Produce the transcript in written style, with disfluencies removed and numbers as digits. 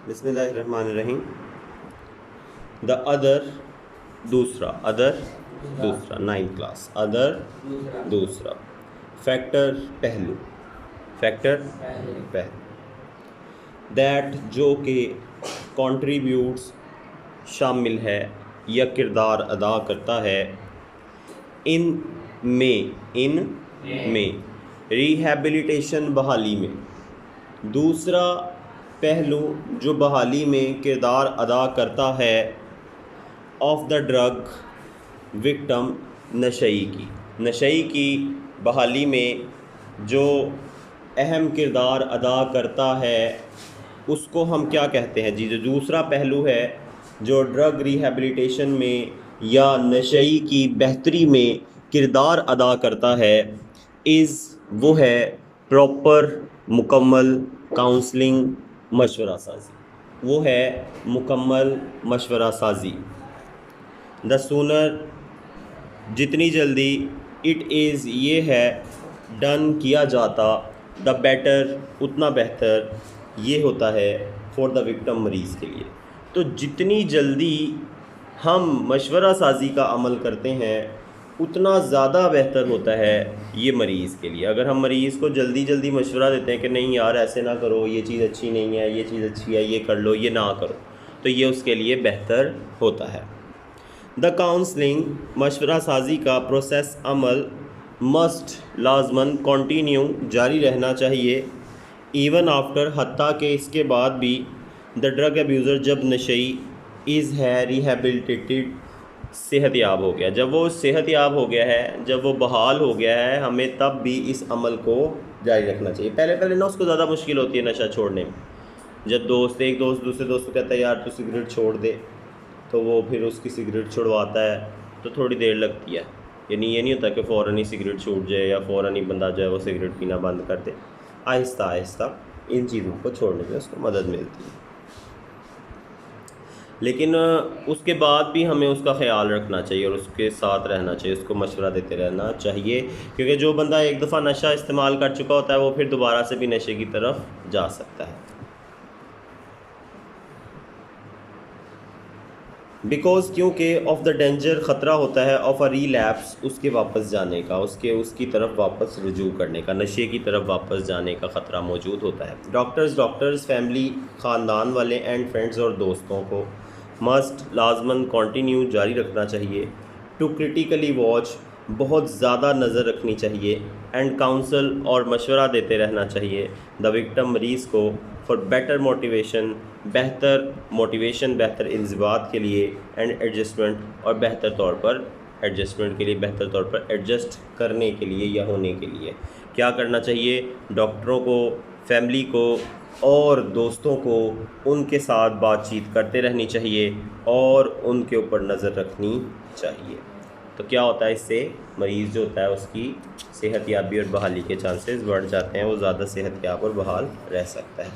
بسم اللہ الرحمن الرحیم. دا ادر دوسرا نائنتھ کلاس. ادر دوسرا. فیکٹر پہلو. دیٹ جو کہ کنٹریبیوٹس شامل ہے یا کردار ادا کرتا ہے ان میں ریہیبلیٹیشن بحالی میں. دوسرا پہلو جو بحالی میں کردار ادا کرتا ہے آف دا ڈرگ وکٹم نشئی کی بحالی میں جو اہم کردار ادا کرتا ہے اس کو ہم کیا کہتے ہیں؟ جو دوسرا پہلو ہے جو ڈرگ ریہیبلیٹیشن میں یا نشئی کی بہتری میں کردار ادا کرتا ہے وہ ہے پراپر مکمل کاؤنسلنگ مشورہ سازی. دا سونر جتنی جلدی اٹ از یہ ہے ڈن کیا جاتا دا بیٹر اتنا بہتر یہ ہوتا ہے فار دا وکٹم مریض کے لیے. تو جتنی جلدی ہم مشورہ سازی کا عمل کرتے ہیں اتنا زیادہ بہتر ہوتا ہے یہ مریض کے لیے. اگر ہم مریض کو جلدی مشورہ دیتے ہیں کہ نہیں یار ایسے نہ کرو، یہ چیز اچھی نہیں ہے، یہ چیز اچھی ہے، یہ کر لو، یہ نہ کرو، تو یہ اس کے لیے بہتر ہوتا ہے. دا کاؤنسلنگ مشورہ سازی کا پروسیس عمل مسٹ لازماً کنٹینیو جاری رہنا چاہیے ایون آفٹر حتیٰ کہ اس کے بعد بھی دا ڈرگ ابیوزر جب نشئی ہے ریہیبلیٹیڈ صحت یاب ہو گیا. جب وہ صحت یاب ہو گیا ہے، جب وہ بحال ہو گیا ہے، ہمیں تب بھی اس عمل کو جاری رکھنا چاہیے. پہلے نا اس کو زیادہ مشکل ہوتی ہے نشہ چھوڑنے میں. جب ایک دوست دوسرے دوست کو کہتا ہے یار تو سگریٹ چھوڑ دے، تو وہ پھر اس کی سگریٹ چھڑواتا ہے تو تھوڑی دیر لگتی ہے. یعنی یہ نہیں ہوتا کہ فوراً ہی سگریٹ چھوٹ جائے یا فوراً ہی بندہ جو ہے وہ سگریٹ پینا بند کر دے. آہستہ آہستہ ان چیزوں کو چھوڑنے میں اس کو مدد ملتی ہے. لیکن اس کے بعد بھی ہمیں اس کا خیال رکھنا چاہیے اور اس کے ساتھ رہنا چاہیے، اس کو مشورہ دیتے رہنا چاہیے، کیونکہ جو بندہ ایک دفعہ نشہ استعمال کر چکا ہوتا ہے وہ پھر دوبارہ سے بھی نشے کی طرف جا سکتا ہے. بیکاز کیونکہ آف دا ڈینجر خطرہ ہوتا ہے آف اے ریلیپس اس کے واپس جانے کا، اس کی طرف واپس رجوع کرنے کا، نشے کی طرف واپس جانے کا خطرہ موجود ہوتا ہے. ڈاکٹرز فیملی خاندان والے اینڈ فرینڈز اور دوستوں کو مسٹ لازماً کنٹینیو جاری رکھنا چاہیے. ٹو کریٹیکلی واچ بہت زیادہ نظر رکھنی چاہیے. اینڈ کاؤنسل اور مشورہ دیتے رہنا چاہیے دا وکٹم مریض کو فار بیٹر موٹیویشن بہتر انضباط کے لیے اینڈ ایڈجسٹمنٹ اور بہتر طور پر ایڈجسٹ کرنے کے لیے یا ہونے کے لیے. کیا کرنا چاہیے؟ ڈاکٹروں کو، فیملی کو اور دوستوں کو ان کے ساتھ بات چیت کرتے رہنی چاہیے اور ان کے اوپر نظر رکھنی چاہیے. تو کیا ہوتا ہے اس سے مریض جو ہوتا ہے اس کی صحت یابی اور بحالی کے چانسز بڑھ جاتے ہیں، وہ زیادہ صحت یاب اور بحال رہ سکتا ہے.